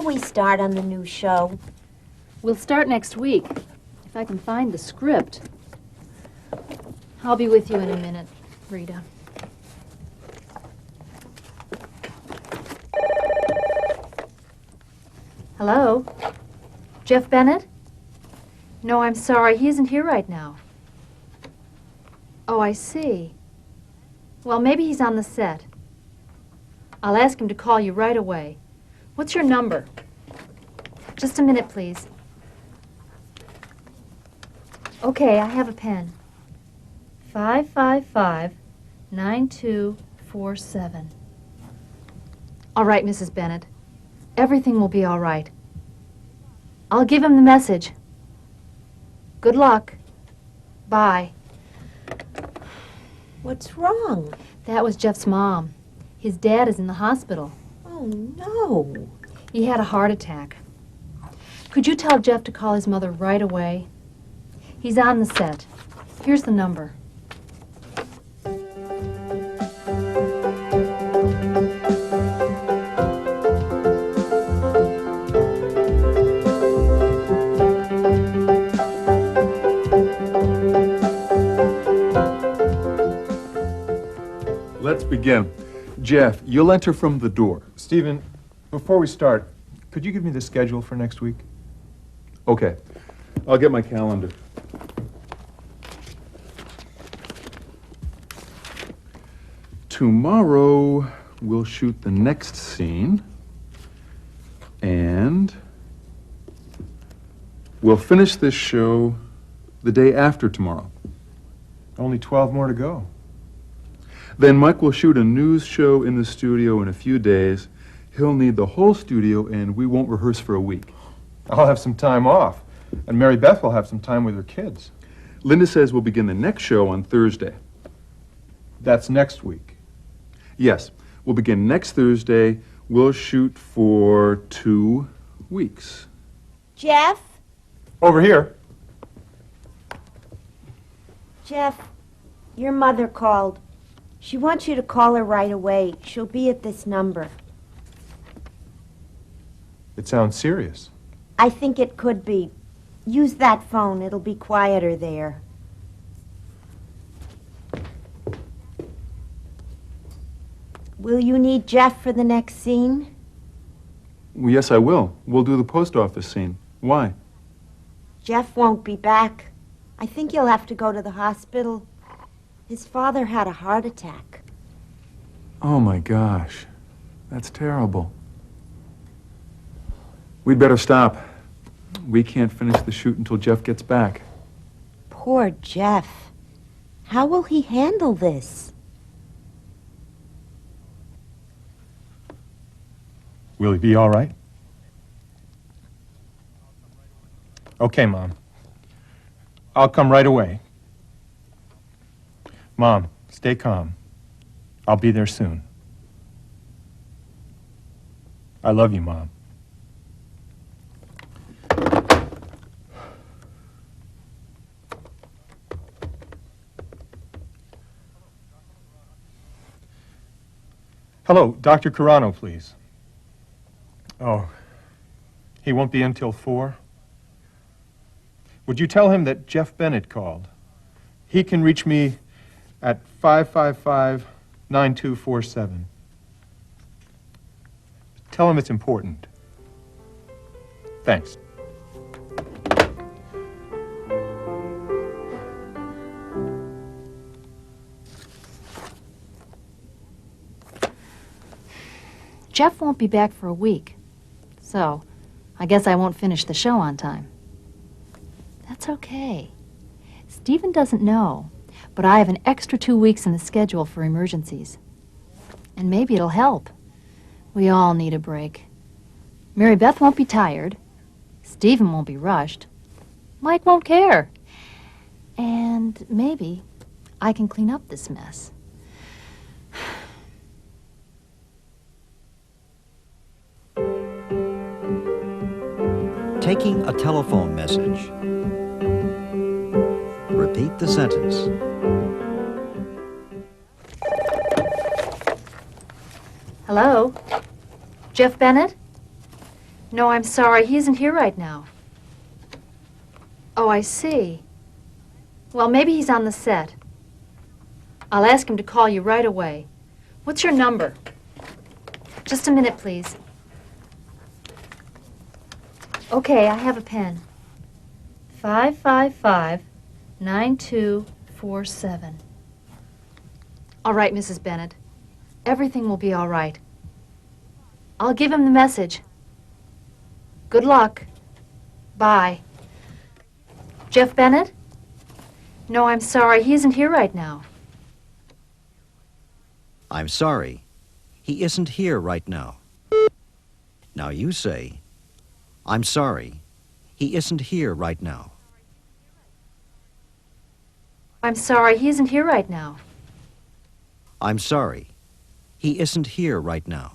we start on the new show? We'll start next week, if I can find the script. I'll be with you in a minute, Rita. Hello? Jeff Bennett? No, I'm sorry. He isn't here right now. Oh, I see. Well, maybe he's on the set. I'll ask him to call you right away. What's your number? Just a minute, please. Okay, I have a pen. 555-9247. All right, Mrs. Bennett. Everything will be all right. I'll give him the message. Good luck. Bye. What's wrong? That was Jeff's mom. His dad is in the hospital. Oh, no. He had a heart attack. Could you tell Jeff to call his mother right away? He's on the set. Here's the number. Let's begin. Jeff, you'll enter from the door. Stephen, before we start, could you give me the schedule for next week? Okay. I'll get my calendar. Tomorrow, we'll shoot the next scene. And we'll finish this show the day after tomorrow. Only 12 more to go. Then Mike will shoot a news show in the studio in a few days. He'll need the whole studio, and we won't rehearse for a week. I'll have some time off, and Mary Beth will have some time with her kids. Linda says we'll begin the next show on Thursday. That's next week. Yes, we'll begin next Thursday. We'll shoot for 2 weeks. Jeff? Over here. Jeff, your mother called. She wants you to call her right away. She'll be at this number. It sounds serious. I think it could be. Use that phone. It'll be quieter there. Will you need Jeff for the next scene? Well, yes, I will. We'll do the post office scene. Why? Jeff won't be back. I think you'll have to go to the hospital. His father had a heart attack. Oh, my gosh. That's terrible. We'd better stop. We can't finish the shoot until Jeff gets back. Poor Jeff. How will he handle this? Will he be all right? Okay, Mom. I'll come right away. Mom, stay calm. I'll be there soon. I love you, Mom. Hello, Dr. Carano, please. Oh, he won't be in till 4? Would you tell him that Jeff Bennett called? He can reach me at 555-9247. Tell him it's important. Thanks. Jeff won't be back for a week, so I guess I won't finish the show on time. That's okay. Stephen doesn't know, but I have an extra 2 weeks in the schedule for emergencies. And maybe it'll help. We all need a break. Mary Beth won't be tired. Stephen won't be rushed. Mike won't care. And maybe I can clean up this mess. Taking a telephone message. Repeat the sentence. Hello? Jeff Bennett? No, I'm sorry. He isn't here right now. Oh, I see. Well, maybe he's on the set. I'll ask him to call you right away. What's your number? Just a minute, please. Okay, I have a pen. 555-9247. All right, Mrs. Bennett. Everything will be all right. I'll give him the message. Good luck. Bye. Jeff Bennett? No, I'm sorry. He isn't here right now. I'm sorry. He isn't here right now. Now you say, I'm sorry. He isn't here right now. I'm sorry. He isn't here right now. I'm sorry. He isn't here right now.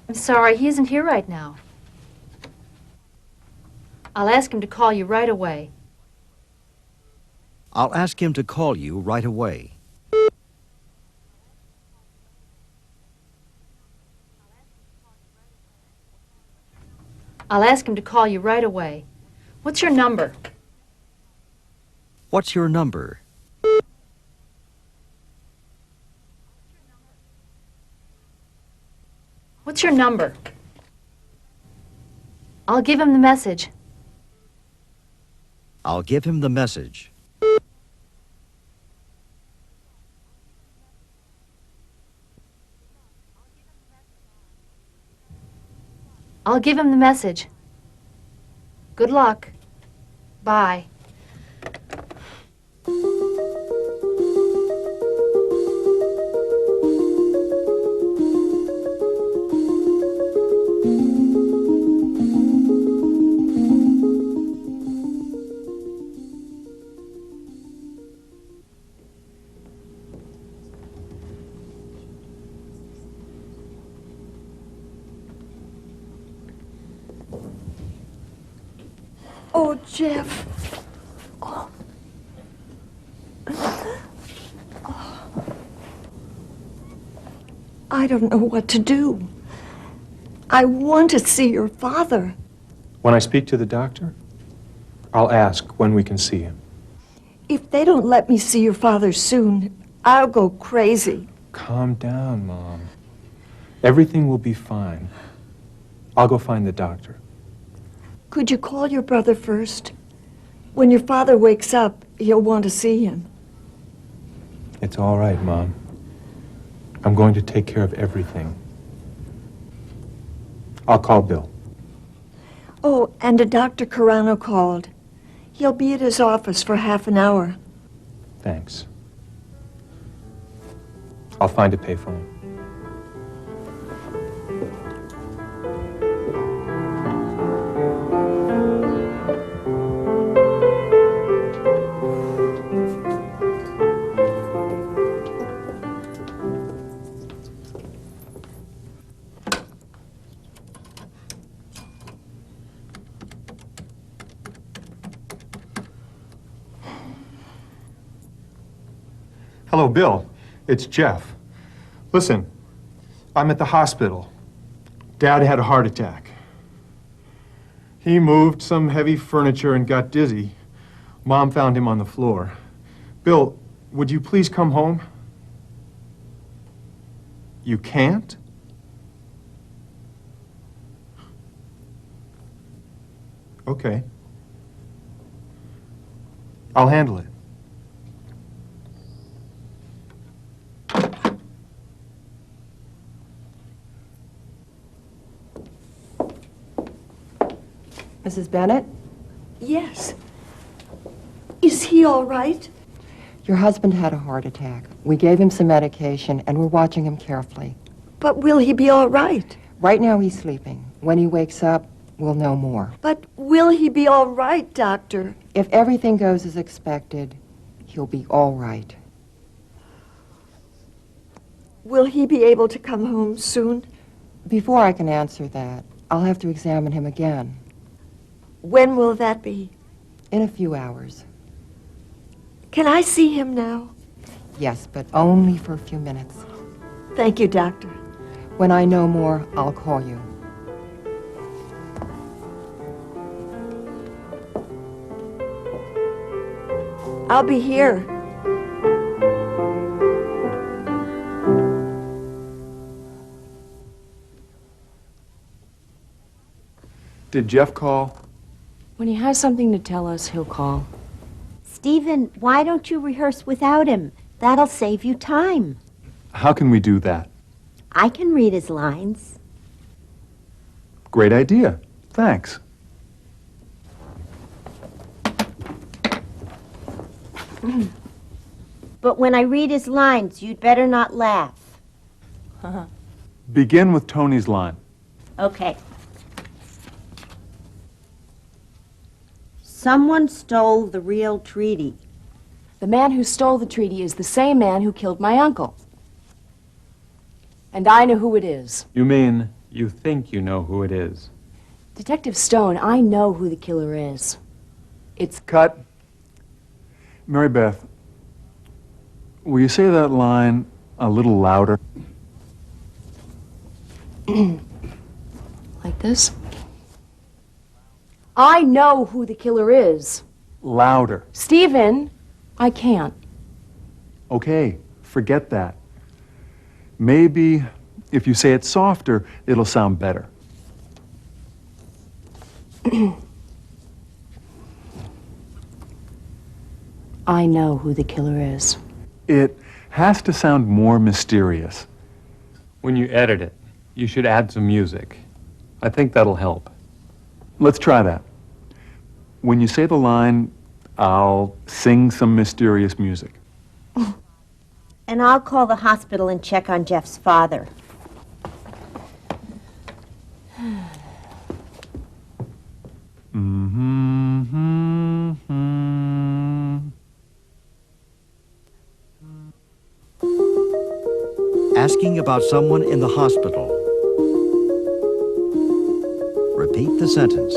I'm sorry. He isn't here right now. I'll ask him to call you right away. I'll ask him to call you right away. I'll ask him to call you right away. What's your number? What's your number? What's your number? I'll give him the message. I'll give him the message. I'll give him the message. Good luck. Bye. Oh, Jeff. Oh. I don't know what to do. I want to see your father. When I speak to the doctor, I'll ask when we can see him. If they don't let me see your father soon, I'll go crazy. Calm down, Mom. Everything will be fine. I'll go find the doctor. Could you call your brother first? When your father wakes up, he'll want to see him. It's all right, Mom. I'm going to take care of everything. I'll call Bill. Oh, and a Dr. Carano called. He'll be at his office for half an hour. Thanks. I'll find a payphone. Hello, Bill. It's Jeff. Listen, I'm at the hospital. Dad had a heart attack. He moved some heavy furniture and got dizzy. Mom found him on the floor. Bill, would you please come home? You can't? Okay. I'll handle it. Mrs. Bennett, Yes. Is he all right? your husband had a heart attack. We gave him some medication, and we're watching him carefully. But will he be all right? Right now, he's sleeping. When he wakes up, we'll know more. But will he be all right, Doctor? If everything goes as expected, he'll be all right. Will he be able to come home soon? Before I can answer that, I'll have to examine him again. When will that be? In a few hours. Can I see him now? Yes, but only for a few minutes. Thank you, Doctor. When I know more, I'll call you. I'll be here. Did Jeff call? When he has something to tell us, he'll call. Stephen, why don't you rehearse without him? That'll save you time. How can we do that? I can read his lines. Great idea. Thanks. But when I read his lines, you'd better not laugh. Begin with Tony's line. Okay. Someone stole the real treaty. The man who stole the treaty is the same man who killed my uncle. And I know who it is. You mean you think you know who it is? Detective Stone, I know who the killer is. It's... Cut. Mary Beth, will you say that line a little louder? like this. I know who the killer is. Louder. Stephen, I can't. Okay, forget that. Maybe if you say it softer, it'll sound better. I know who the killer is. It has to sound more mysterious. When you edit it, you should add some music. I think that'll help. Let's try that. When you say the line, I'll sing some mysterious music. And I'll call the hospital and check on Jeff's father. Asking about someone in the hospital. Repeat the sentence.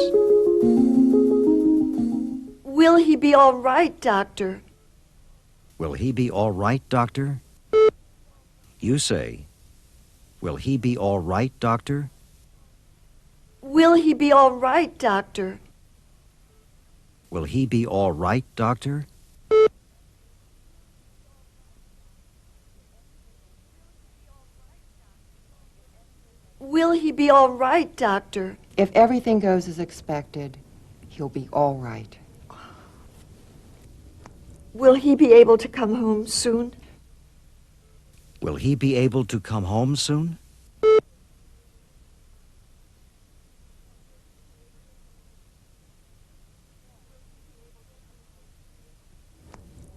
Will he be all right, Doctor? Will he be all right, Doctor? You say, will he be all right, Doctor? Will he be all right, Doctor? Will he be all right, Doctor? Will he be all right, Doctor? If everything goes as expected, he'll be all right. Will he be able to come home soon? Will he be able to come home soon?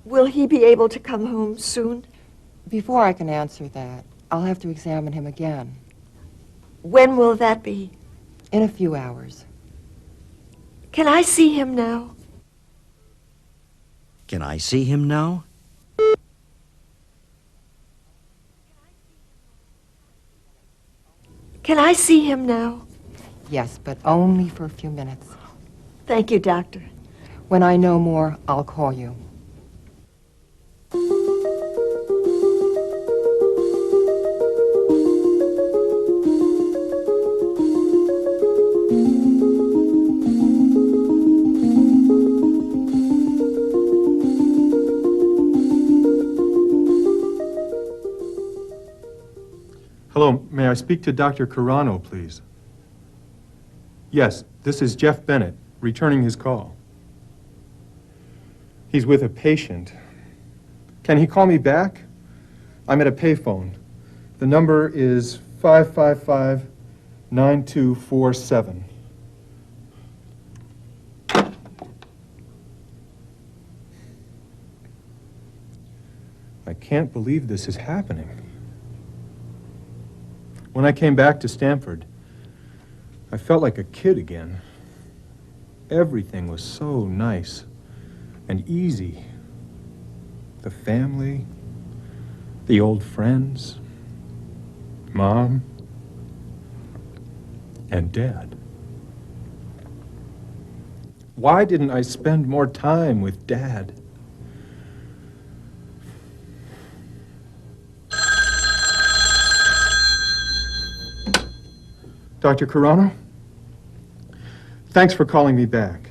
Will he be able to come home soon? Before I can answer that, I'll have to examine him again. When will that be? In a few hours. Can I see him now? Can I see him now? Can I see him now? Yes, but only for a few minutes. Thank you, Doctor. When I know more, I'll call you. Hello, may I speak to Dr. Carano, please? Yes, this is Jeff Bennett, returning his call. He's with a patient. Can he call me back? I'm at a payphone. The number is 555-9247. I can't believe this is happening. When I came back to Stanford, I felt like a kid again. Everything was so nice and easy. The family, the old friends, Mom, and Dad. Why didn't I spend more time with Dad? Dr. Carano? Thanks for calling me back.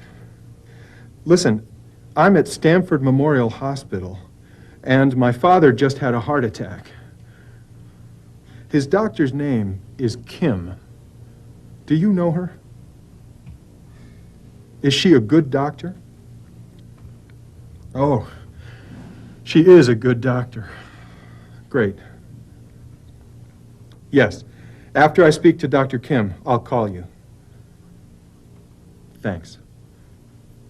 Listen, I'm at Stanford Memorial Hospital, and my father just had a heart attack. His doctor's name is Kim. Do you know her? Is she a good doctor? Oh, she is a good doctor. Great. Yes. After I speak to Dr. Kim, I'll call you. Thanks.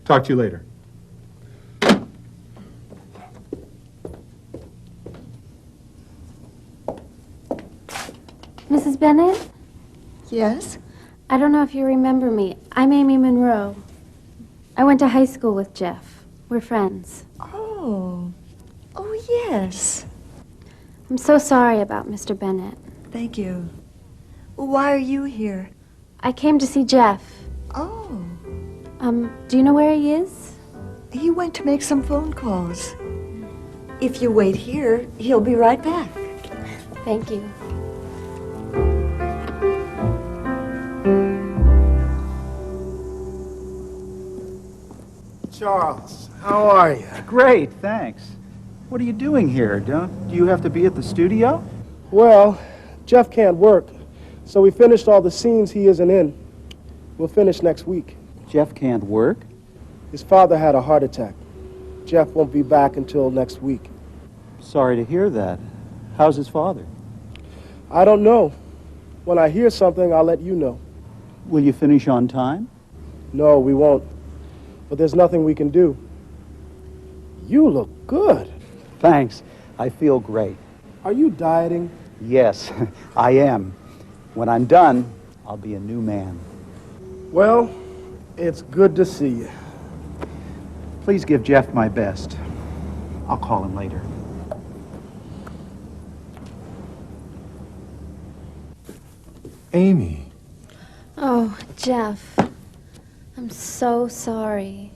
Talk to you later. Mrs. Bennett? Yes? I don't know if you remember me. I'm Amy Monroe. I went to high school with Jeff. We're friends. Oh. Oh, yes. I'm so sorry about Mr. Bennett. Thank you. Why are you here? I came to see Jeff. Oh. Do you know where he is? He went to make some phone calls. If you wait here, he'll be right back. Thank you. Charles, how are you? Great, thanks. What are you doing here? Do you have to be at the studio? Well, Jeff can't work, so we finished all the scenes he isn't in. We'll finish next week. Jeff can't work? His father had a heart attack. Jeff won't be back until next week. Sorry to hear that. How's his father? I don't know. When I hear something, I'll let you know. Will you finish on time? No, we won't. But there's nothing we can do. You look good. Thanks. I feel great. Are you dieting? Yes, I am. When I'm done, I'll be a new man. Well, it's good to see you. Please give Jeff my best. I'll call him later. Amy. Oh, Jeff. I'm so sorry.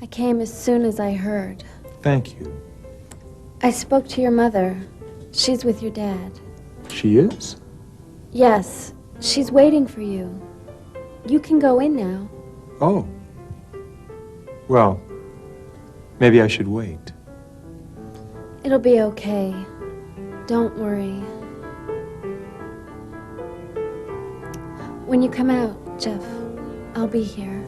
I came as soon as I heard. Thank you. I spoke to your mother. She's with your dad. She is? Yes, she's waiting for you. You can go in now. Oh. Well, maybe I should wait. It'll be okay. Don't worry. When you come out, Jeff, I'll be here.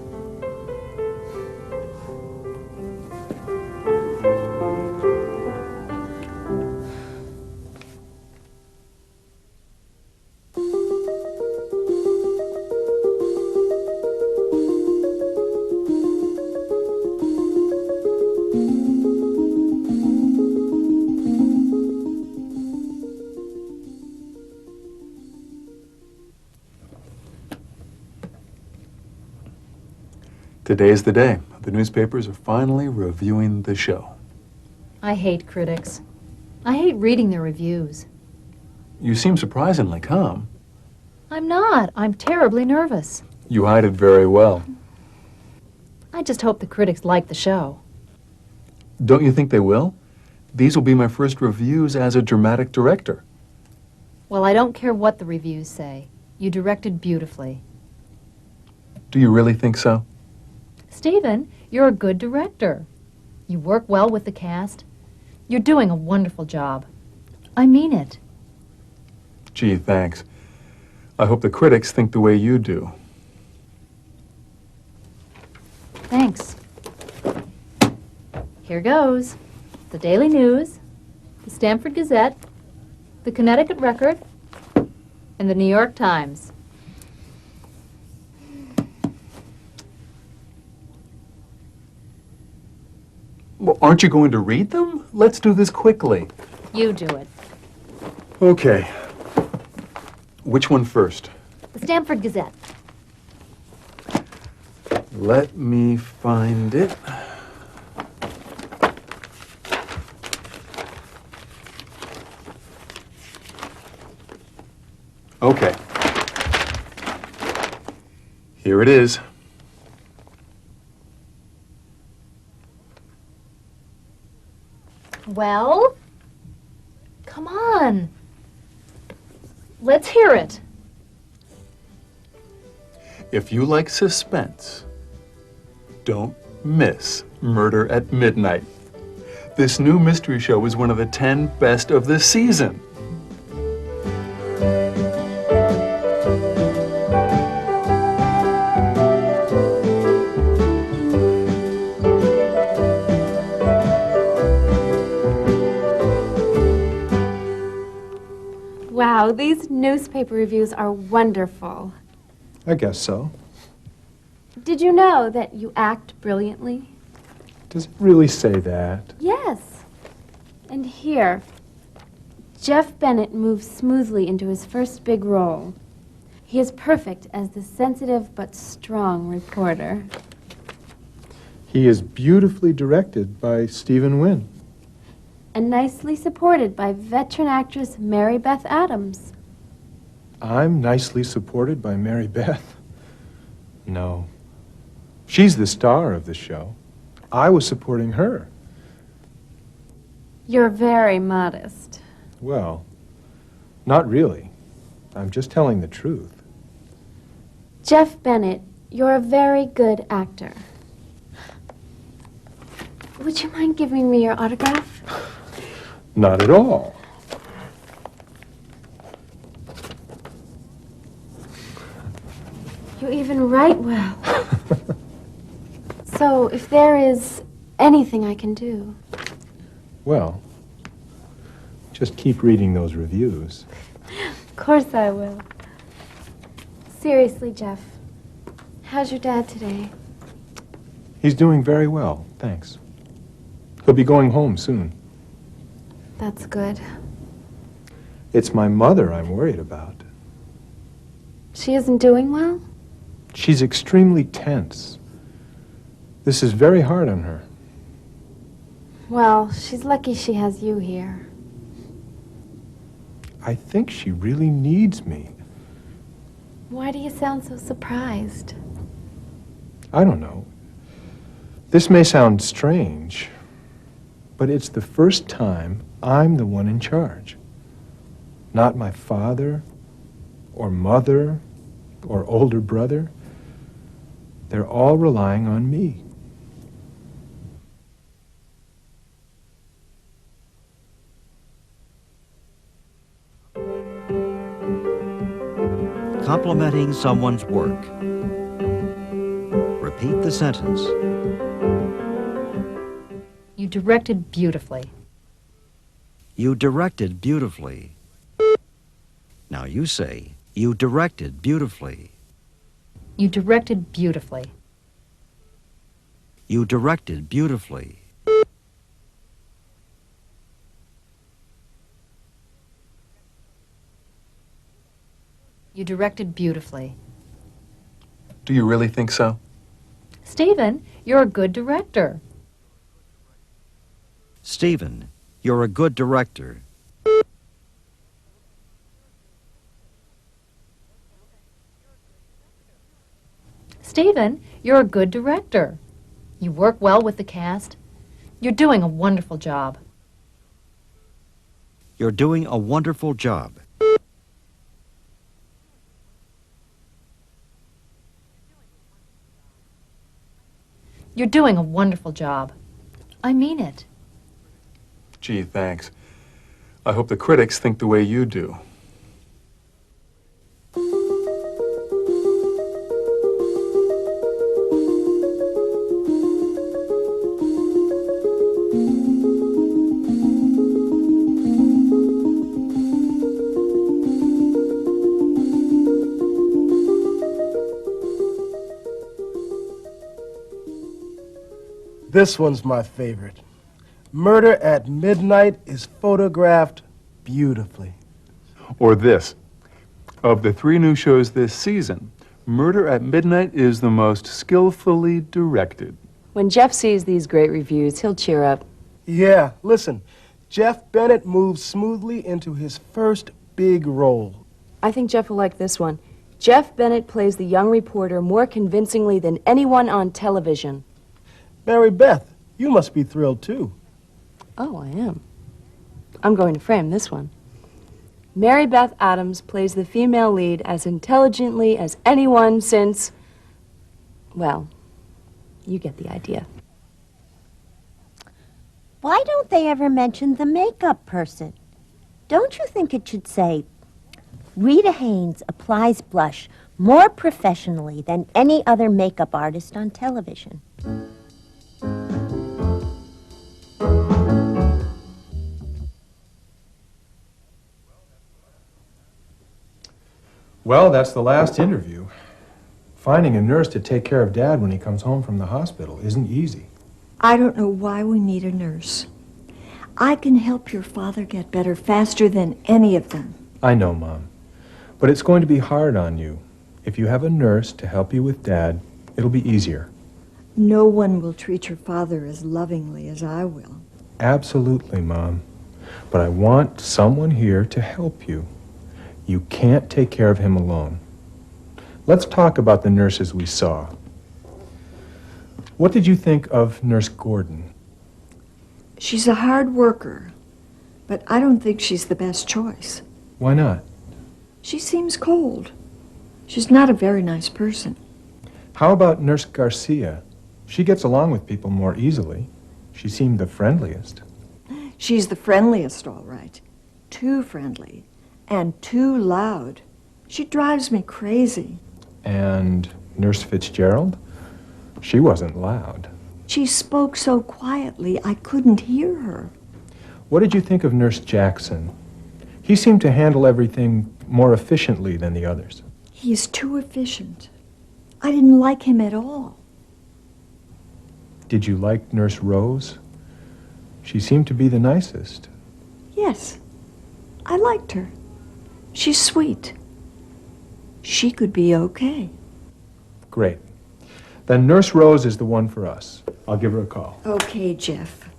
Today's the day. The newspapers are finally reviewing the show. I hate critics. I hate reading their reviews. You seem surprisingly calm. I'm not. I'm terribly nervous. You hide it very well. I just hope the critics like the show. Don't you think they will? These will be my first reviews as a dramatic director. Well, I don't care what the reviews say. You directed beautifully. Do you really think so? Stephen, you're a good director. You work well with the cast. You're doing a wonderful job. I mean it. Gee, thanks. I hope the critics think the way you do. Thanks. Here goes. The Daily News, the Stamford Gazette, the Connecticut Record, and the New York Times. Well, aren't you going to read them? Let's do this quickly. You do it. Okay. Which one first? The Stamford Gazette. Let me find it. Okay. Here it is. Well, come on. Let's hear it. If you like suspense, don't miss Murder at Midnight. This new mystery show is one of the 10 best of the season. Wow, these newspaper reviews are wonderful. I guess so. Did you know that you act brilliantly? Does it really say that? Yes. And here, Jeff Bennett moves smoothly into his first big role. He is perfect as the sensitive but strong reporter. He is beautifully directed by Stephen Wynn. And nicely supported by veteran actress Mary Beth Adams. I'm nicely supported by Mary Beth. No. She's the star of the show. I was supporting her. You're very modest. Well, not really. I'm just telling the truth. Jeff Bennett, you're a very good actor. Would you mind giving me your autograph? Not at all. You even write well. So, if there is anything I can do. Well, just keep reading those reviews. Of course I will. Seriously, Jeff, how's your dad today? He's doing very well, thanks. He'll be going home soon. That's good. It's my mother I'm worried about. She isn't doing well? She's extremely tense. This is very hard on her. Well, she's lucky she has you here. I think she really needs me. Why do you sound so surprised? I don't know. This may sound strange, but it's the first time I'm the one in charge. Not my father, or mother, or older brother. They're all relying on me. Complimenting someone's work. Repeat the sentence. You directed beautifully. You directed beautifully. Now you say, you directed beautifully. You directed beautifully. You directed beautifully. You directed beautifully. Do you really think so? Stephen, you're a good director. Stephen, you're a good director. Stephen, you're a good director. You work well with the cast. You're doing a wonderful job. You're doing a wonderful job. You're doing a wonderful job. I mean it. Gee, thanks. I hope the critics think the way you do. This one's my favorite. Murder at Midnight is photographed beautifully. Or this. Of the 3 new shows this season, Murder at Midnight is the most skillfully directed. When Jeff sees these great reviews, he'll cheer up. Yeah, listen. Jeff Bennett moves smoothly into his first big role. I think Jeff will like this one. Jeff Bennett plays the young reporter more convincingly than anyone on television. Mary Beth, you must be thrilled too. Oh, I am. I'm going to frame this one. Mary Beth Adams plays the female lead as intelligently as anyone since Well, you get the idea. Why don't they ever mention the makeup person? Don't you think it should say, Rita Haynes applies blush more professionally than any other makeup artist on television? Well, that's the last interview. Finding a nurse to take care of Dad when he comes home from the hospital isn't easy. I don't know why we need a nurse. I can help your father get better faster than any of them. I know, Mom. But it's going to be hard on you. If you have a nurse to help you with Dad, it'll be easier. No one will treat your father as lovingly as I will. Absolutely, Mom. But I want someone here to help you. You can't take care of him alone. Let's talk about the nurses we saw. What did you think of Nurse Gordon? She's a hard worker, but I don't think she's the best choice. Why not? She seems cold. She's not a very nice person. How about Nurse Garcia? She gets along with people more easily. She seemed the friendliest. She's the friendliest, all right. Too friendly and too loud. She drives me crazy. And Nurse Fitzgerald? She wasn't loud. She spoke so quietly I couldn't hear her. What did you think of Nurse Jackson? He seemed to handle everything more efficiently than the others. He's too efficient. I didn't like him at all. Did you like Nurse Rose? She seemed to be the nicest. Yes, I liked her. She's sweet. She could be okay. Great. Then Nurse Rose is the one for us. I'll give her a call. Okay, Jeff.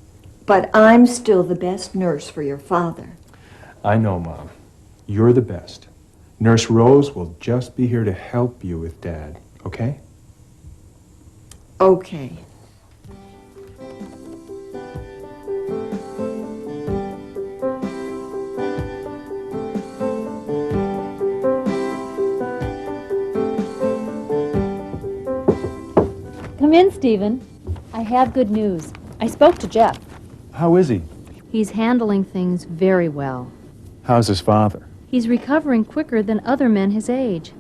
But I'm still the best nurse for your father. I know, Mom. You're the best. Nurse Rose will just be here to help you with Dad, okay? Okay. Come in, Stephen. I have good news. I spoke to Jeff. How is he? He's handling things very well. How's his father? He's recovering quicker than other men his age.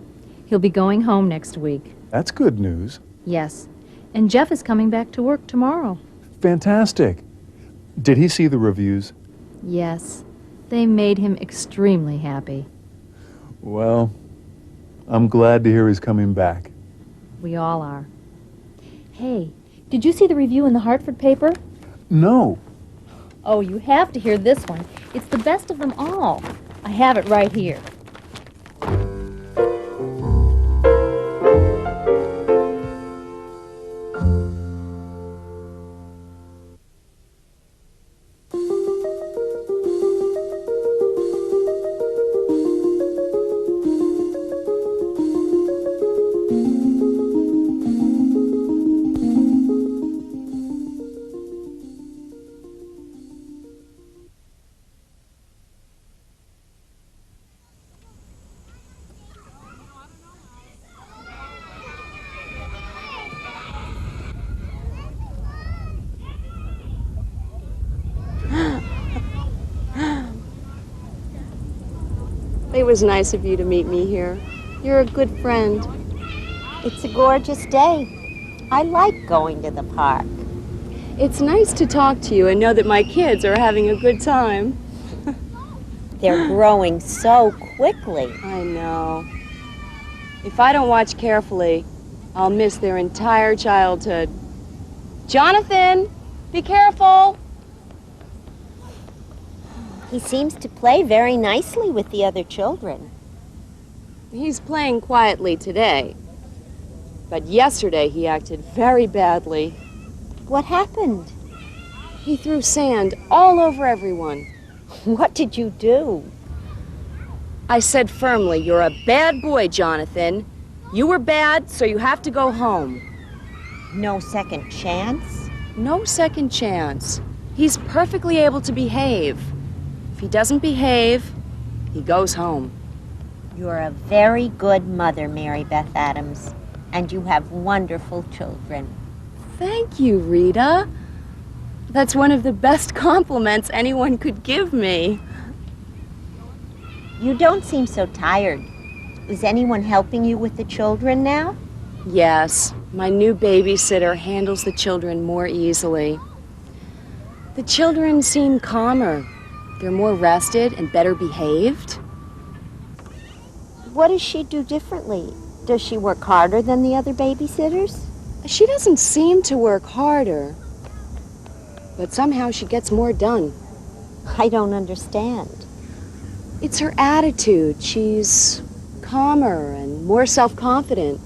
He'll be going home next week. That's good news. Yes. And Jeff is coming back to work tomorrow. Fantastic. Did he see the reviews? Yes. They made him extremely happy. Well, I'm glad to hear he's coming back. We all are. Hey, did you see the review in the Hartford paper? No. Oh, you have to hear this one. It's the best of them all. I have it right here. It was nice of you to meet me here. You're a good friend. It's a gorgeous day. I like going to the park. It's nice to talk to you and know that my kids are having a good time. They're growing so quickly. I know. If I don't watch carefully, I'll miss their entire childhood. Jonathan, be careful! He seems to play very nicely with the other children. He's playing quietly today. But yesterday he acted very badly. What happened? He threw sand all over everyone. What did you do? I said firmly, "You're a bad boy, Jonathan. You were bad, so you have to go home." No second chance? No second chance. He's perfectly able to behave. If he doesn't behave, he goes home. You're a very good mother, Mary Beth Adams. And you have wonderful children. Thank you, Rita. That's one of the best compliments anyone could give me. You don't seem so tired. Is anyone helping you with the children now? Yes, my new babysitter handles the children more easily. The children seem calmer. They're more rested and better behaved. What does she do differently? Does she work harder than the other babysitters? She doesn't seem to work harder, but somehow she gets more done. I don't understand. It's her attitude. She's calmer and more self-confident.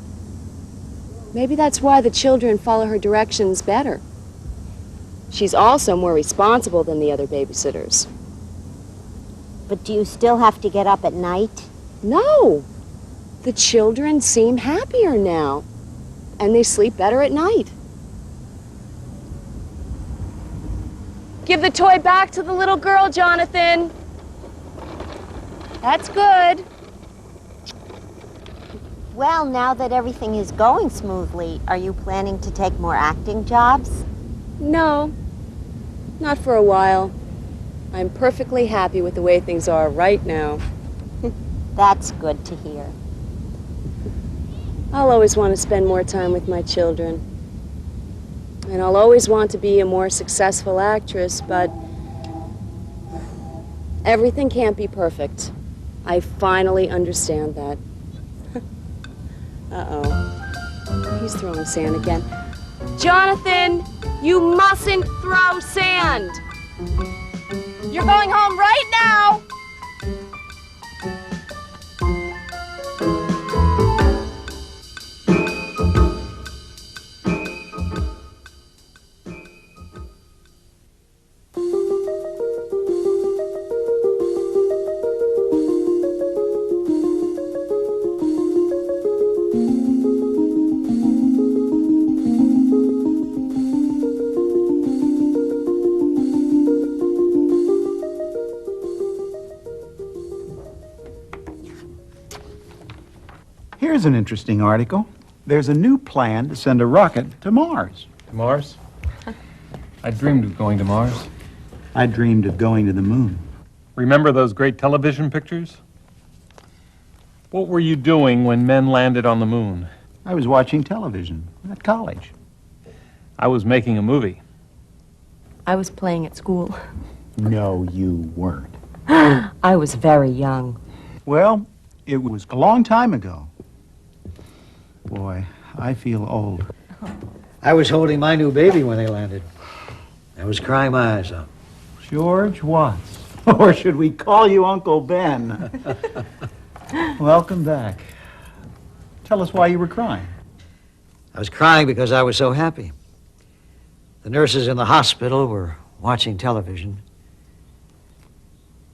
Maybe that's why the children follow her directions better. She's also more responsible than the other babysitters. But do you still have to get up at night? No. The children seem happier now, and they sleep better at night. Give the toy back to the little girl, Jonathan. That's good. Well, now that everything is going smoothly, are you planning to take more acting jobs? No, not for a while. I'm perfectly happy with the way things are right now. That's good to hear. I'll always want to spend more time with my children. And I'll always want to be a more successful actress, but everything can't be perfect. I finally understand that. Uh-oh. He's throwing sand again. Jonathan, you mustn't throw sand! You're going home right now! Here's an interesting article. There's a new plan to send a rocket to Mars. To Mars? I dreamed of going to Mars. I dreamed of going to the moon. Remember those great television pictures? What were you doing when men landed on the moon? I was watching television at college. I was making a movie. I was playing at school. No, you weren't. I was very young. Well, it was a long time ago. Boy, I feel old. I was holding my new baby when they landed. I was crying my eyes out. George Watts. Or should we call you Uncle Ben? Welcome back. Tell us why you were crying. I was crying because I was so happy. The nurses in the hospital were watching television.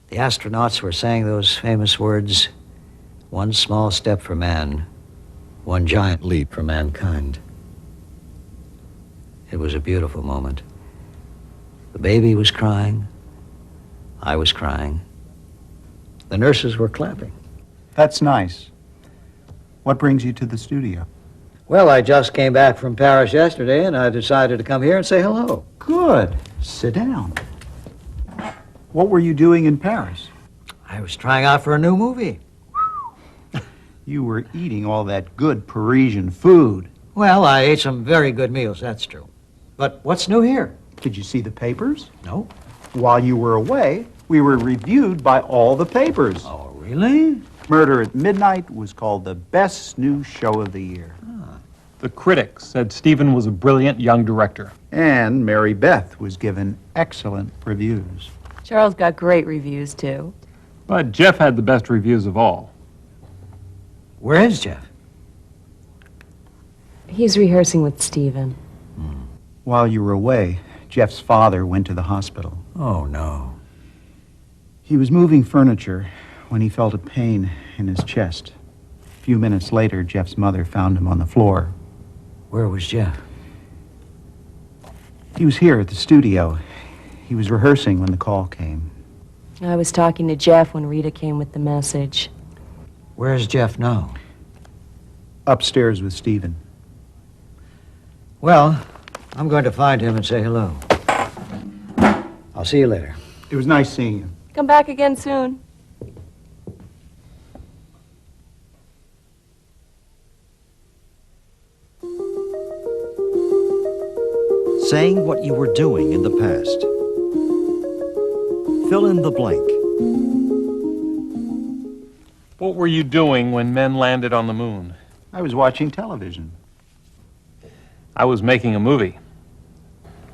The astronauts were saying those famous words, "One small step for man, one giant leap for mankind." It was a beautiful moment. The baby was crying. I was crying. The nurses were clapping. That's nice. What brings you to the studio? Well, I just came back from Paris yesterday, and I decided to come here and say hello. Good. Sit down. What were you doing in Paris? I was trying out for a new movie. You were eating all that good Parisian food. Well, I ate some very good meals, that's true. But what's new here? Did you see the papers? No. While you were away, we were reviewed by all the papers. Oh, really? Murder at Midnight was called the best new show of the year. The critics said Stephen was a brilliant young director. And Mary Beth was given excellent reviews. Charles got great reviews, too. But Jeff had the best reviews of all. Where is Jeff? He's rehearsing with Stephen. While you were away, Jeff's father went to the hospital. Oh, no. He was moving furniture when he felt a pain in his chest. A few minutes later, Jeff's mother found him on the floor. Where was Jeff? He was here at the studio. He was rehearsing when the call came. I was talking to Jeff when Rita came with the message. Where's Jeff now? Upstairs with Stephen. Well, I'm going to find him and say hello. I'll see you later. It was nice seeing you. Come back again soon. Saying what you were doing in the past. Fill in the blank. What were you doing when men landed on the moon? I was watching television. I was making a movie.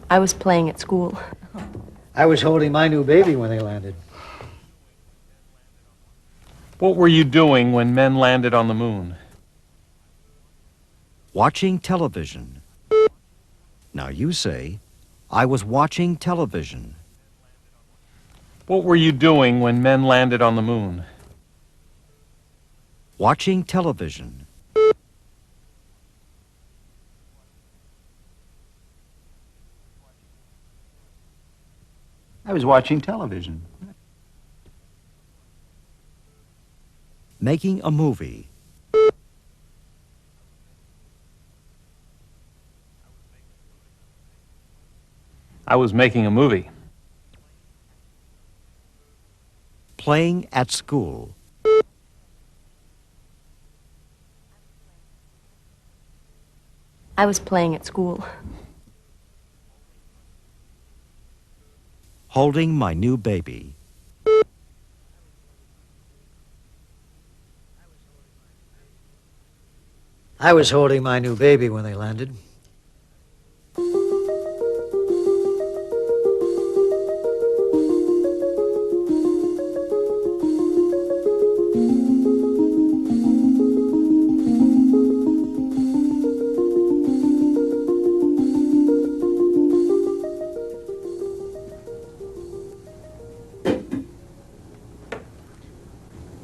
I was playing at school. I was holding my new baby when they landed. What were you doing when men landed on the moon? Watching television. Now you say, I was watching television. What were you doing when men landed on the moon? Watching television. I was watching television. Making a movie. I was making a movie. Playing at school. I was playing at school. Holding my new baby. I was holding my new baby when they landed.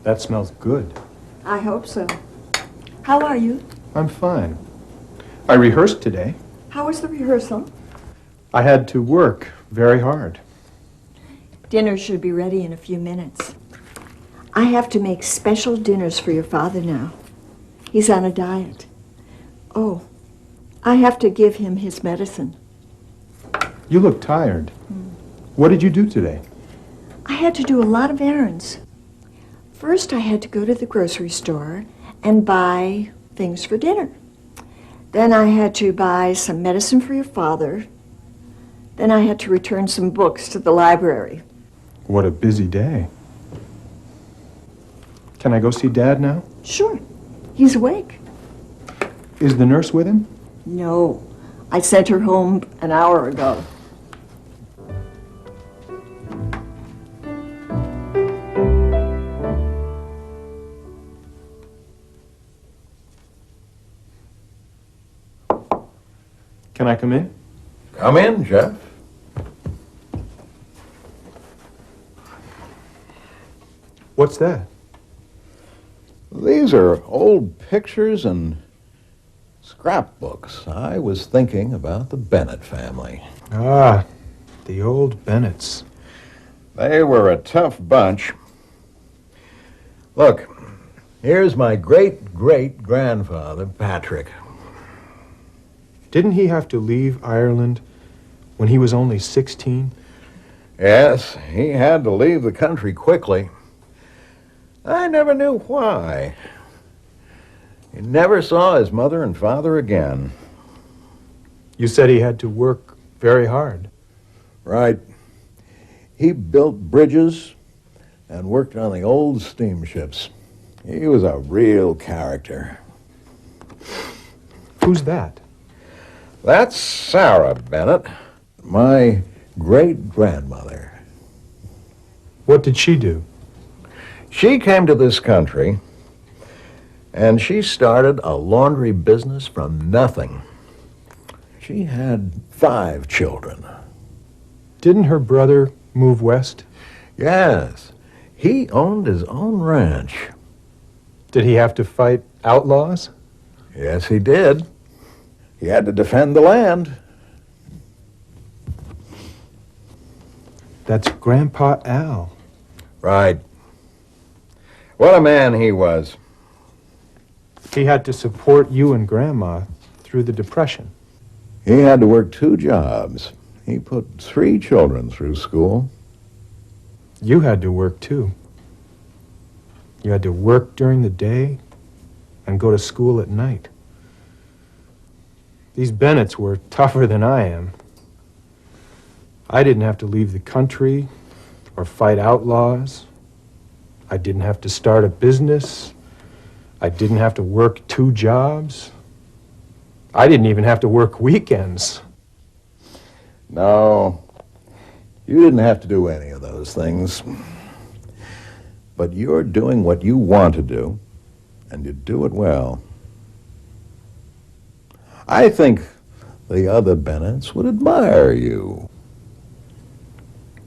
That smells good. I hope so. How are you? I'm fine. I rehearsed today. How was the rehearsal? I had to work very hard. Dinner should be ready in a few minutes. I have to make special dinners for your father now. He's on a diet. Oh, I have to give him his medicine. You look tired. What did you do today? I had to do a lot of errands. First, I had to go to the grocery store and buy things for dinner. Then I had to buy some medicine for your father. Then I had to return some books to the library. What a busy day. Can I go see Dad now? Sure. He's awake. Is the nurse with him? No. I sent her home an hour ago. Can I come in? Come in, Jeff. What's that? These are old pictures and scrapbooks. I was thinking about the Bennett family. Ah, the old Bennetts. They were a tough bunch. Look, here's my great-great-grandfather, Patrick. Didn't he have to leave Ireland when he was only 16? Yes, he had to leave the country quickly. I never knew why. He never saw his mother and father again. You said he had to work very hard. Right. He built bridges and worked on the old steamships. He was a real character. Who's that? That's Sarah Bennett, my great-grandmother. What did she do? She came to this country, and she started a laundry business from nothing. She had 5 children. Didn't her brother move west? Yes, he owned his own ranch. Did he have to fight outlaws? Yes, he did. He had to defend the land. That's Grandpa Al. Right. What a man he was. He had to support you and Grandma through the Depression. He had to work 2 jobs. He put 3 children through school. You had to work, too. You had to work during the day and go to school at night. These Bennetts were tougher than I am. I didn't have to leave the country or fight outlaws. I didn't have to start a business. I didn't have to work 2 jobs. I didn't even have to work weekends. No, you didn't have to do any of those things. But you're doing what you want to do, and you do it well. I think the other Bennetts would admire you.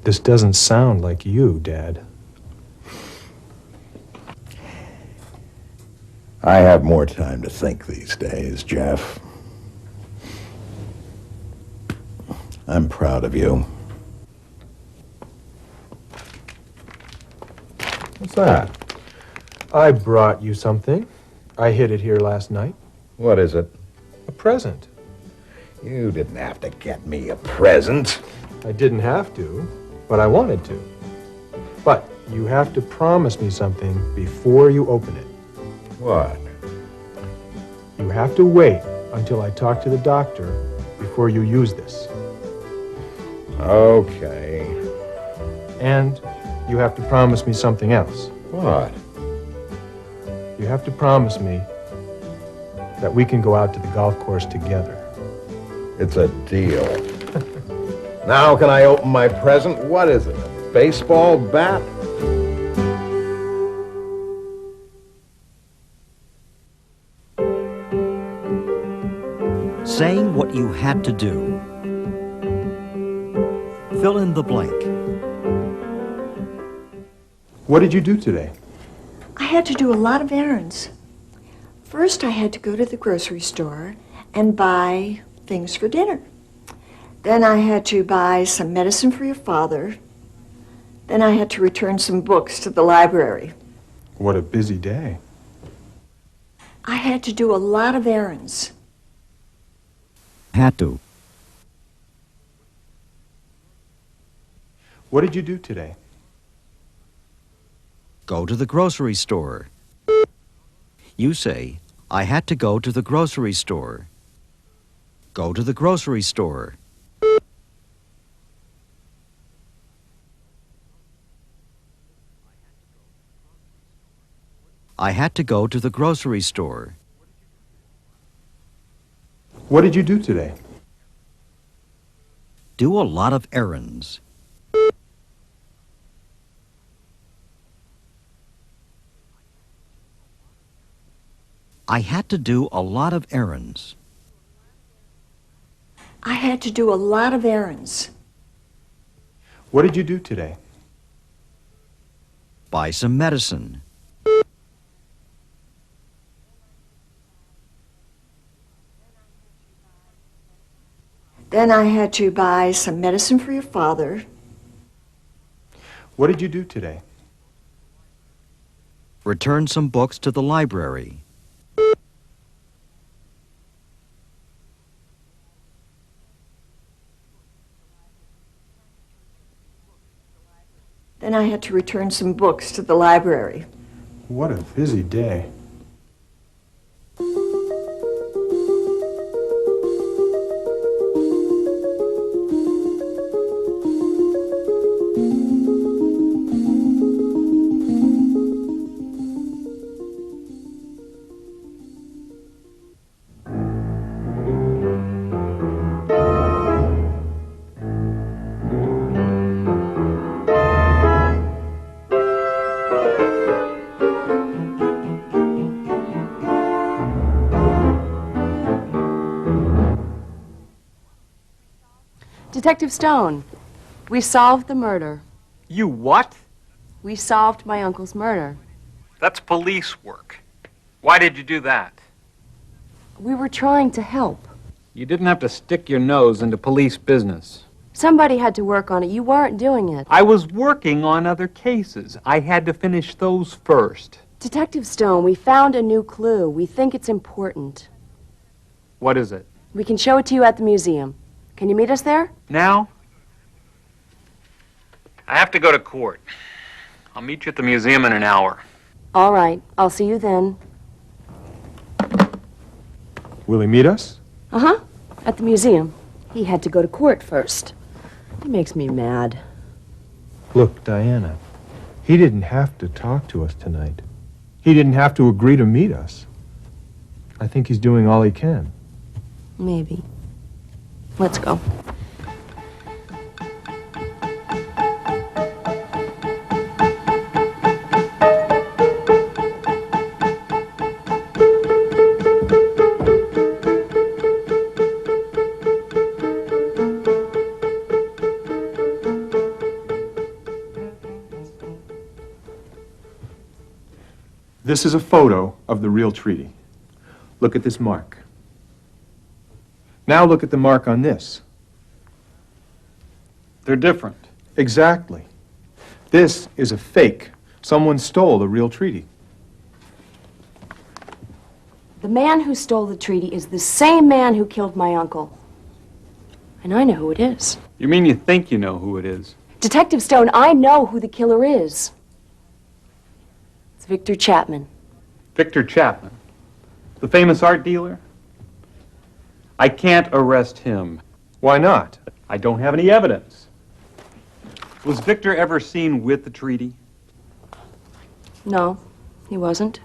This doesn't sound like you, Dad. I have more time to think these days, Jeff. I'm proud of you. What's that? I brought you something. I hid it here last night. What is it? A present. You didn't have to get me a present. I didn't have to, but I wanted to. But you have to promise me something before you open it. What? You have to wait until I talk to the doctor before you use this. Okay. And you have to promise me something else. What? You have to promise me that we can go out to the golf course together. It's a deal. Now can I open my present? What is it? A baseball bat? Saying what you had to do. Fill in the blank. What did you do today? I had to do a lot of errands. First, I had to go to the grocery store and buy things for dinner. Then I had to buy some medicine for your father. Then I had to return some books to the library. What a busy day. I had to do a lot of errands. Had to. What did you do today? Go to the grocery store. You say, I had to go to the grocery store. Go to the grocery store. I had to go to the grocery store. What did you do today? Do a lot of errands. I had to do a lot of errands. I had to do a lot of errands. What did you do today? Buy some medicine. Then I had to buy some medicine for your father. What did you do today? Return some books to the library. Then I had to return some books to the library. What a busy day. Detective Stone, we solved the murder. You what? We solved my uncle's murder. That's police work. Why did you do that? We were trying to help. You didn't have to stick your nose into police business. Somebody had to work on it. You weren't doing it. I was working on other cases. I had to finish those first. Detective Stone, we found a new clue. We think it's important. What is it? We can show it to you at the museum. Can you meet us there? Now? I have to go to court. I'll meet you at the museum in an hour. All right. I'll see you then. Will he meet us? Uh-huh. At the museum. He had to go to court first. He makes me mad. Look, Diana, he didn't have to talk to us tonight. He didn't have to agree to meet us. I think he's doing all he can. Maybe. Let's go. This is a photo of the real treaty. Look at this mark. Now look at the mark on this. They're different. Exactly. This is a fake. Someone stole the real treaty. The man who stole the treaty is the same man who killed my uncle. And I know who it is. You mean you think you know who it is? Detective Stone, I know who the killer is. It's Victor Chapman. Victor Chapman? The famous art dealer? I can't arrest him. Why not? I don't have any evidence. Was Victor ever seen with the treaty? No, he wasn't.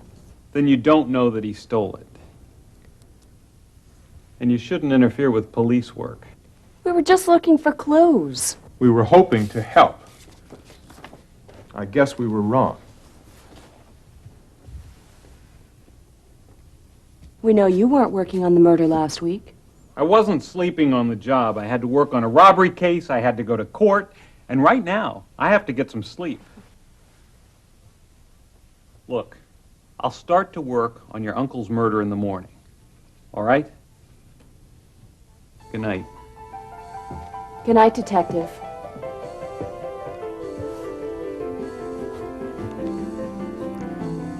Then you don't know that he stole it. And you shouldn't interfere with police work. We were just looking for clues. We were hoping to help. I guess we were wrong. We know you weren't working on the murder last week. I wasn't sleeping on the job. I had to work on a robbery case. I had to go to court. And right now, I have to get some sleep. Look, I'll start to work on your uncle's murder in the morning. All right? Good night. Good night, Detective.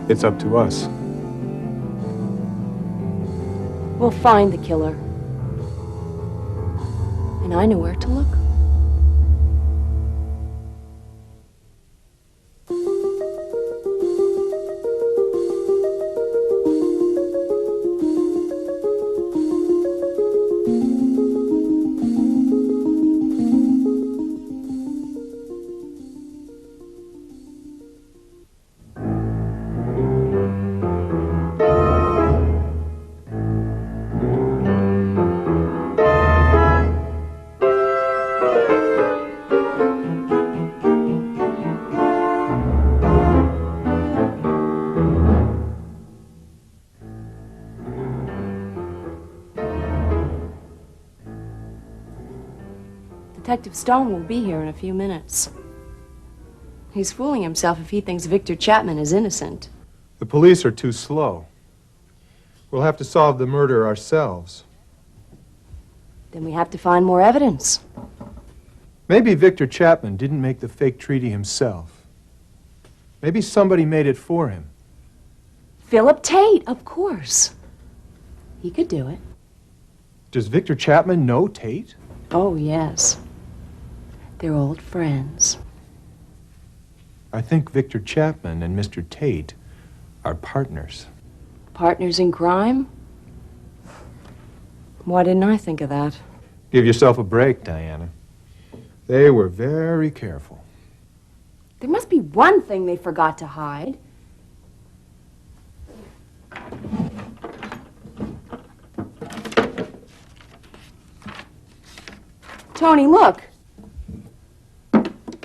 It's up to us. We'll find the killer. And I know where to look. Detective Stone will be here in a few minutes. He's fooling himself if he thinks Victor Chapman is innocent. The police are too slow. We'll have to solve the murder ourselves. Then we have to find more evidence. Maybe Victor Chapman didn't make the fake treaty himself. Maybe somebody made it for him. Philip Tate, of course. He could do it. Does Victor Chapman know Tate? Oh, yes. They're old friends. I think Victor Chapman and Mr. Tate are partners. Partners in crime? Why didn't I think of that? Give yourself a break, Diana. They were very careful. There must be one thing they forgot to hide. Tony, look.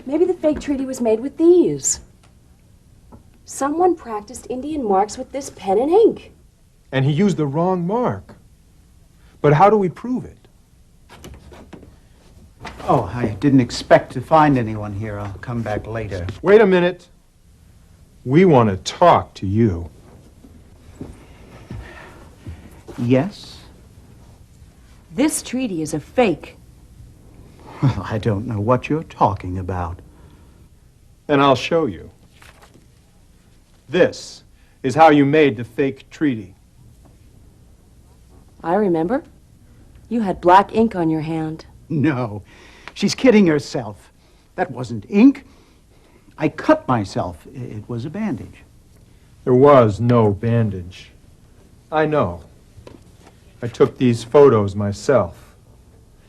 Maybe the fake treaty was made with these. Someone practiced Indian marks with this pen and ink. And he used the wrong mark. But how do we prove it? Oh, I didn't expect to find anyone here. I'll come back later. Wait a minute. We want to talk to you. Yes? This treaty is a fake. Well, I don't know what you're talking about. And I'll show you. This is how you made the fake treaty. I remember. You had black ink on your hand. No, she's kidding herself. That wasn't ink. I cut myself. It was a bandage. There was no bandage. I know. I took these photos myself.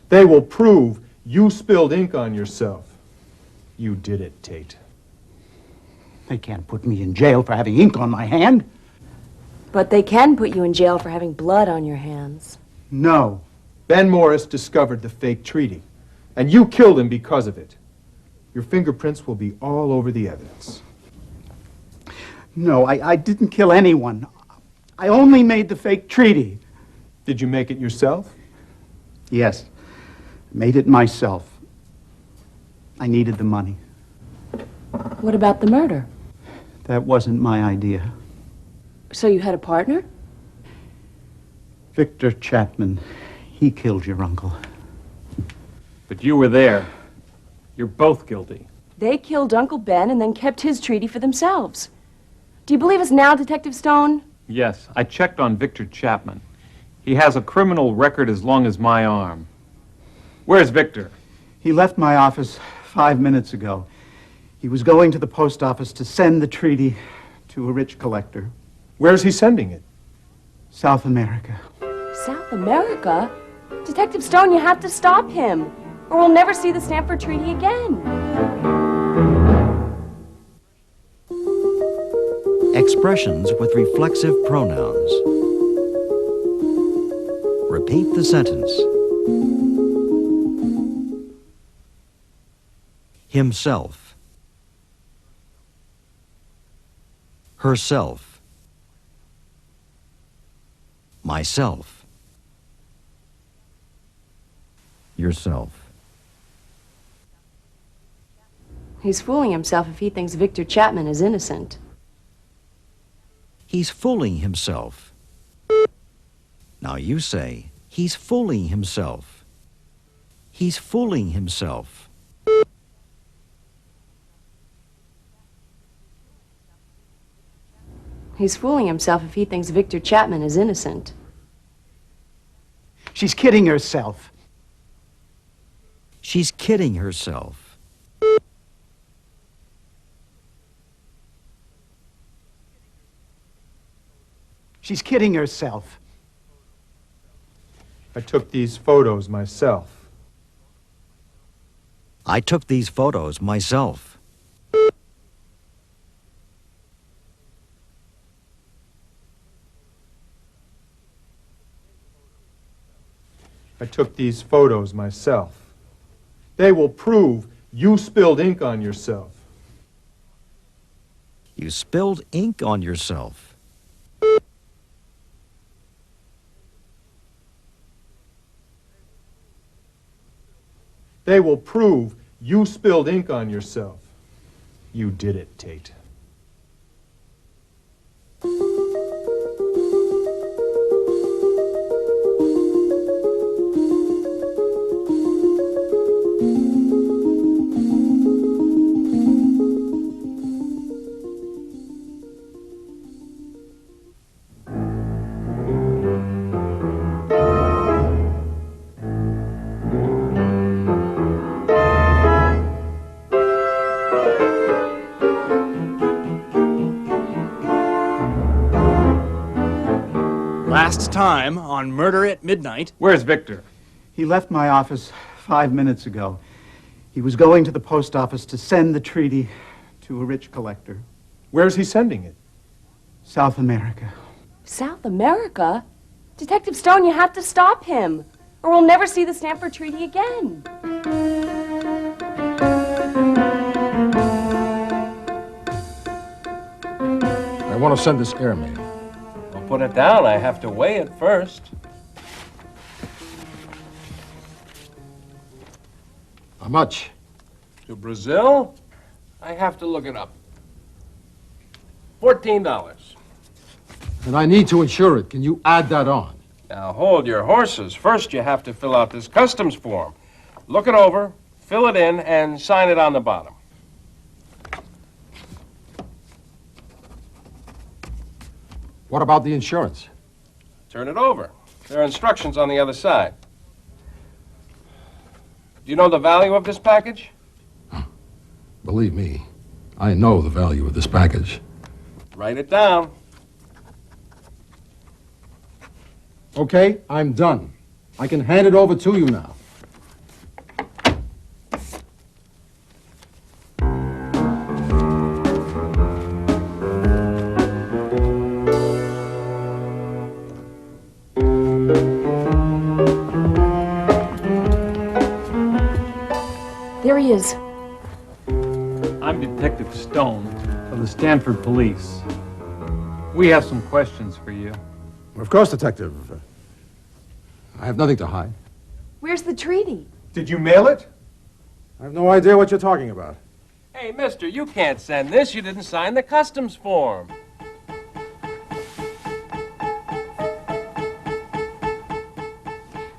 They will prove you spilled ink on yourself. You did it, Tate. They can't put me in jail for having ink on my hand. But they can put you in jail for having blood on your hands. No. Ben Morris discovered the fake treaty, and you killed him because of it. Your fingerprints will be all over the evidence. No, I didn't kill anyone. I only made the fake treaty. Did you make it yourself? Yes. Made it myself. I needed the money. What about the murder? That wasn't my idea. So you had a partner? Victor Chapman. He killed your uncle. But you were there. You're both guilty. They killed Uncle Ben and then kept his treaty for themselves. Do you believe us now, Detective Stone? Yes, I checked on Victor Chapman. He has a criminal record as long as my arm. Where's Victor? He left my office 5 minutes ago. He was going to the post office to send the treaty to a rich collector. Where's he sending it? South America. South America? Detective Stone, you have to stop him, or we'll never see the Stanford Treaty again. Expressions with reflexive pronouns. Repeat the sentence. Himself. Herself. Myself. Yourself. He's fooling himself if he thinks Victor Chapman is innocent. He's fooling himself. Now you say, he's fooling himself. He's fooling himself. He's fooling himself if he thinks Victor Chapman is innocent. She's kidding herself. She's kidding herself. She's kidding herself. I took these photos myself. I took these photos myself. I took these photos myself. They will prove you spilled ink on yourself. You spilled ink on yourself. They will prove you spilled ink on yourself. You did it, Tate. Last time on Murder at Midnight. Where's Victor? He left my office 5 minutes ago. He was going to the post office to send the treaty to a rich collector. Where's he sending it? South America. South America? Detective Stone, you have to stop him, or we'll never see the Stanford Treaty again. I want to send this airmail. I'll put it down. I have to weigh it first. How much? To Brazil? I have to look it up. $14. And I need to insure it. Can you add that on? Now hold your horses. First you have to fill out this customs form. Look it over, fill it in, and sign it on the bottom. What about the insurance? Turn it over. There are instructions on the other side. Do you know the value of this package? Believe me, I know the value of this package. Write it down. Okay, I'm done. I can hand it over to you now. There he is. I'm Detective Stone of the Stanford Police. We have some questions for you. Of course, Detective. I have nothing to hide. Where's the treaty? Did you mail it? I have no idea what you're talking about. Hey, mister, you can't send this. You didn't sign the customs form.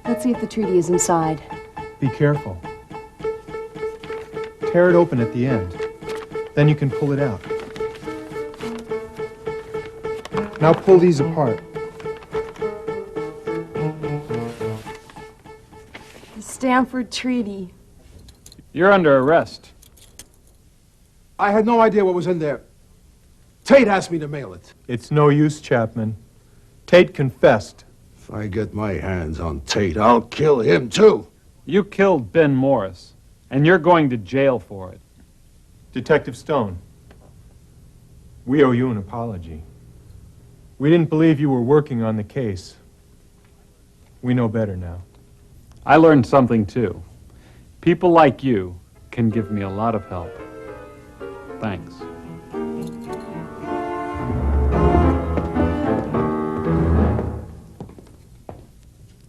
Let's see if the treaty is inside. Be careful. Tear it open at the end. Then you can pull it out. Now pull these apart. The Stanford Treaty. You're under arrest. I had no idea what was in there. Tate asked me to mail it. It's no use, Chapman. Tate confessed. If I get my hands on Tate, I'll kill him too. You killed Ben Morris, and you're going to jail for it. Detective Stone, we owe you an apology. We didn't believe you were working on the case. We know better now. I learned something too. People like you can give me a lot of help. Thanks.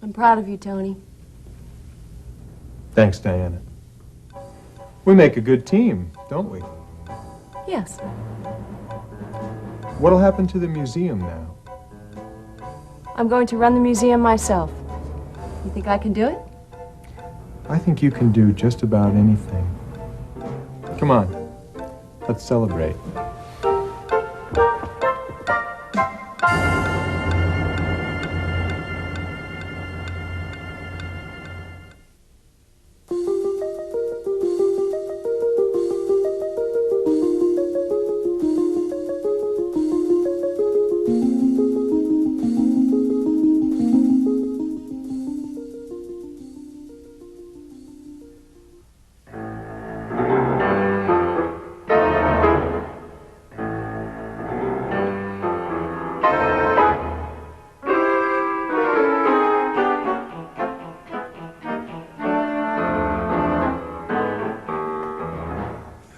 I'm proud of you, Tony. Thanks, Diana. We make a good team, don't we? Yes. What'll happen to the museum now? I'm going to run the museum myself. You think I can do it? I think you can do just about anything. Come on, let's celebrate.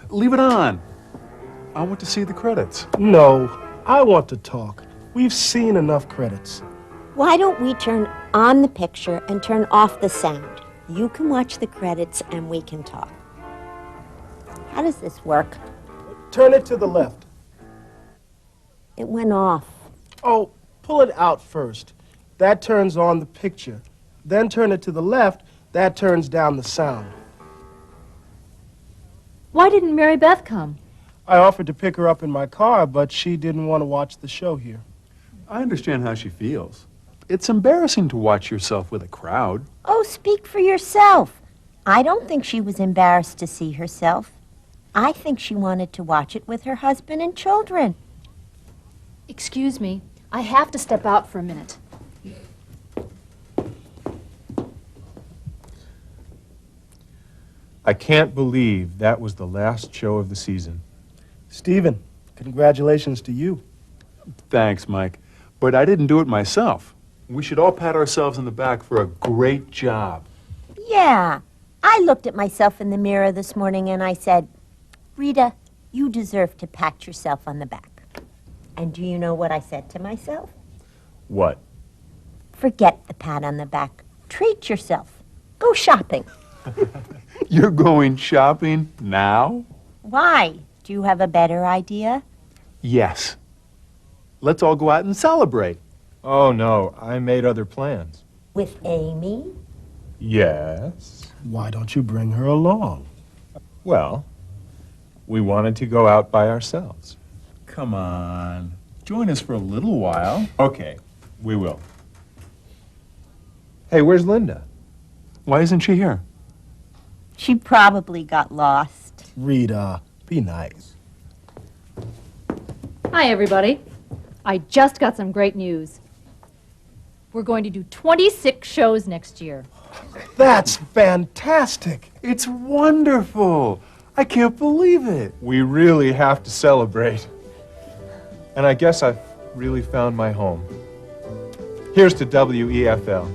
Leave it on. I want to see the credits. No, I want to talk. We've seen enough credits. Why don't we turn on the picture and turn off the sound? You can watch the credits and we can talk. How does this work? Turn it to the left. It went off. Oh, pull it out first. That turns on the picture. Then turn it to the left. That turns down the sound. Why didn't Mary Beth come? I offered to pick her up in my car, but she didn't want to watch the show here. I understand how she feels. It's embarrassing to watch yourself with a crowd. Oh, speak for yourself. I don't think she was embarrassed to see herself. I think she wanted to watch it with her husband and children. Excuse me. I have to step out for a minute. I can't believe that was the last show of the season. Stephen, congratulations to you. Thanks, Mike. But I didn't do it myself. We should all pat ourselves on the back for a great job. Yeah, I looked at myself in the mirror this morning and I said, Rita, you deserve to pat yourself on the back. And do you know what I said to myself? What? Forget the pat on the back. Treat yourself. Go shopping. You're going shopping now? Why? Do you have a better idea? Yes. Let's all go out and celebrate. Oh, no, I made other plans. With Amy? Yes. Why don't you bring her along? Well, we wanted to go out by ourselves. Come on. Join us for a little while. Okay, we will. Hey, where's Linda? Why isn't she here? She probably got lost. Rita, be nice. Hi, everybody. I just got some great news. We're going to do 26 shows next year. That's fantastic. It's wonderful. I can't believe it. We really have to celebrate. And I guess I've really found my home. Here's to WEFL.